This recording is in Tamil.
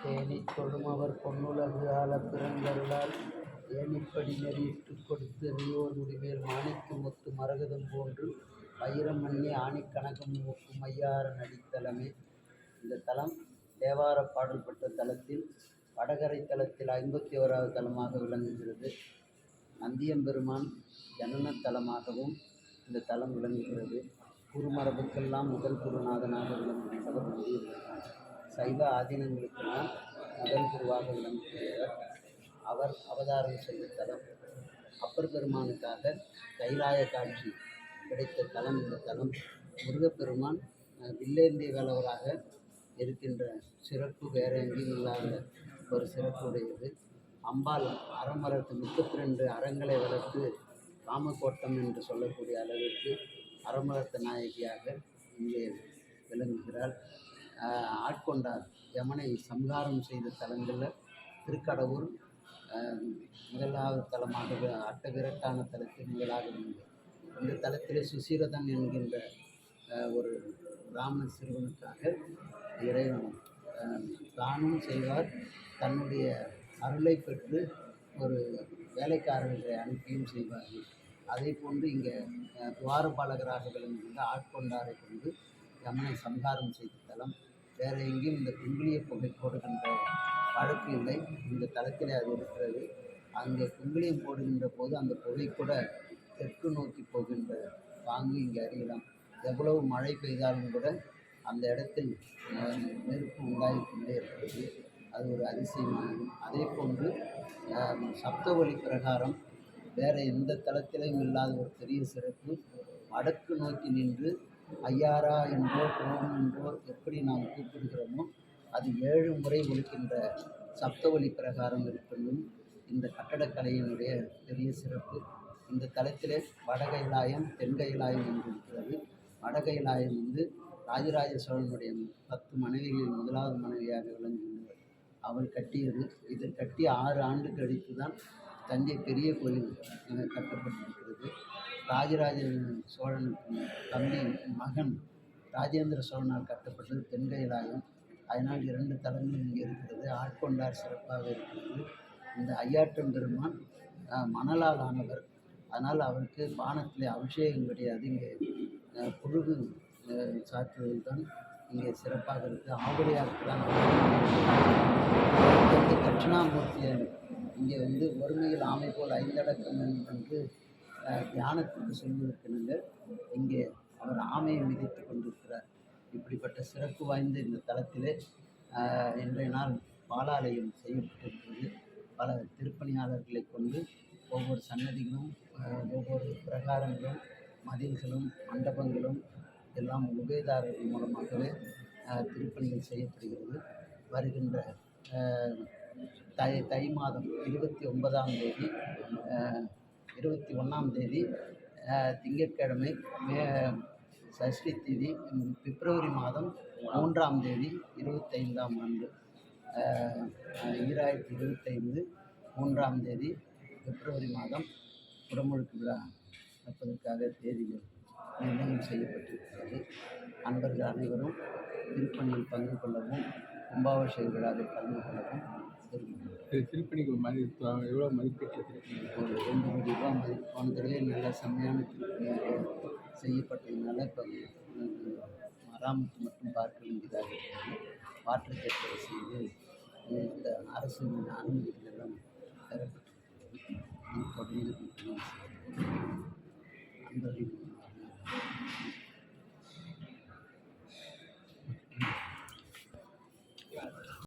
தேனித் தொழுமவர் பொன்னுலகு ஆளப் பிறந்தருளால் ஏனிப்படி நெறியிட்டுக் கொடுத்து எளியோர் முடிமேல் மாணிக்கு முத்து மரகதம் போன்று வைரம் மண்ணி ஆணிக்கணக்கம் ஒக்கும் ஐயார நடித்தலமே. இந்த தலம் தேவாரப் பாடல் பெற்ற தலத்தில் வடகரை தலத்தில் 51வது தலமாக விளங்குகிறது. நந்தியம்பெருமான் ஜனன தலமாகவும் இந்த தலம் விளங்குகிறது. குருமரபுக்கெல்லாம் முதல் குருநாதனாக விளங்குகின்றவர் நந்தியம்பெருமான். சைவ ஆதீனங்களுக்கெல்லாம் முதல் குருவாக விளங்குகிறவர். அவர் அவதாரம் செய்த தலம். அப்பர் பெருமானுக்காக கைலாய காட்சி கிடைத்த தலம் இந்த தலம். முருகப்பெருமான் வில்லேந்திய வேலவராக இருக்கின்ற சிறப்பு வேற எங்கேயும் இல்லாத ஒரு சிறப்பு உடையது. அம்பாள் அறமரத்து 32 அறங்களை வளர்த்து காமக்கோட்டம் என்று சொல்லக்கூடிய அளவிற்கு அறமரத்த நாயகியாக இங்கே விளங்குகிறாள். ஆட்கொண்டார் யமனை சம்ஹாரம் செய்த தலங்களில் திருக்கடவுர் முதலாவது தலமாக அட்டவிரட்டான தலத்தில் முதலாக இருந்தது. இந்த தலத்திலே சுசீரதன் என்கின்ற ஒரு பிராமண சிறுவனுக்காக இறைவன் தானும் செய்வார், தன்னுடைய அருளை பெற்று ஒரு வேலைக்காரர்களை அனுப்பியும் செய்வார்கள். அதே போன்று இங்கே துவாரபாலகராக விளங்குகின்ற ஆட்கொண்டாரை கொண்டு யமனை சம்ஹாரம் செய்த தலம். வேறு எங்கேயும் இந்த குங்குளிய புகை போடுகின்ற வழக்கு இல்லை. இந்த தலத்திலே அது இருக்கிறது. அங்கே குங்குளியம் போடுகின்ற போது அந்த புகை கூட தெற்கு நோக்கி போகின்ற பாங்கு இங்கே அறியலாம். எவ்வளவு மழை பெய்தாலும் கூட அந்த இடத்தில் நெருப்பு உண்டாகிக்கொண்டே இருக்கிறது. அது ஒரு அதிசயமானது. அதே போன்று சப்தவழி பிரகாரம் வேறு எந்த தலத்திலும் இல்லாத ஒரு பெரிய சிறப்பு. வடக்கு நோக்கி நின்று ஐயாரா என்றோ ஓம் என்றோ எப்படி நாம் கூப்பிடுகிறோமோ அது 7 முறை ஒலிக்கின்ற சப்தவழி பிரகாரம் இருப்பதும் இந்த கட்டடக்கலையினுடைய பெரிய சிறப்பு. இந்த தலத்திலே வடகைலாயம் தென்கைலாயம் என்று இருக்கிறது. வடகைலாயம் ராஜராஜ சோழனுடைய 10 மனைவிகளில் முதலாவது மனைவியாக விளங்குகின்றவர். அவள் கட்டியது. இது கட்டி 6 ஆண்டு கழித்து தான் தஞ்சை பெரிய கோயில் கட்டப்பட்டிருக்கிறது. ராஜராஜ சோழனுக்கு தம்பி மகன் ராஜேந்திர சோழனால் கட்டப்பட்டது தென்கைலாயம். அதனால் 2 தலங்களும் இங்கே இருக்கிறது. ஆட்கொண்டார் சிறப்பாக இருக்கிறது. இந்த ஐயாற்றம் பெருமான் மணலால் ஆனவர். அதனால் அவருக்கு பானத்திலே அபிஷேகம் கிடையாது. இங்கே புழுகு சாற்றுவது தான் இங்கே சிறப்பாக இருக்குது. ஆவுடையாருக்கு தான் தட்சிணாமூர்த்தியை இங்கே ஒருமையில் ஆமை போல் 5 அடக்கம் என்று தியானத்துக்கு சொல்வதற்கு இங்கே அவர் ஆமையை மிதித்து கொண்டிருக்கிறார். இப்படிப்பட்ட சிறப்பு வாய்ந்த இந்த தலத்திலே இன்றைய நாள் பாலாலயம் செய்யப்பட்டிருக்கிறது. பல திருப்பணியாளர்களை கொண்டு ஒவ்வொரு சன்னதிகளும் ஒவ்வொரு பிரகாரங்களும் மதில்களும் மண்டபங்களும் எல்லாம் உபயதாரர்கள் மூலமாகவே திருப்பணிகள் செய்யப்படுகிறது. வருகின்ற தை மாதம் 29ஆம் தேதி 21ஆம் தேதி திங்கட்கிழமை சஷ்டி தேதி பிப்ரவரி மாதம் 3ஆம் தேதி 25ஆம் ஆண்டு 2025 3ஆம் தேதி பிப்ரவரி மாதம் குடமுழுக்கு விழா நடப்பதற்காக தேதிகள் நிர்ணயம் செய்யப்பட்டிருக்கிறது. அன்பர்கள் அனைவரும் திருப்பணியில் பங்கு கொள்ளவும் கும்பாபிஷேக விழாவில் கலந்து கொள்ளவும் திருப்பணிக்கு எவ்வளோ மதிப்பீட்டில் ஒரு 2 கோடி ரூபாய் மதிப்பு. போன தடவை நல்ல செம்மையான திருப்பணியாக செய்யப்பட்டதுனால இப்போ மராமத்து மட்டும் பார்க்க வேண்டியதாக இருக்கிறது. வாட்டர் கேட்கரை செய்து இந்த அரசு அனுமதிகள் எல்லாம் பெறப்பட்டிருக்கிறது. தொடர்ந்து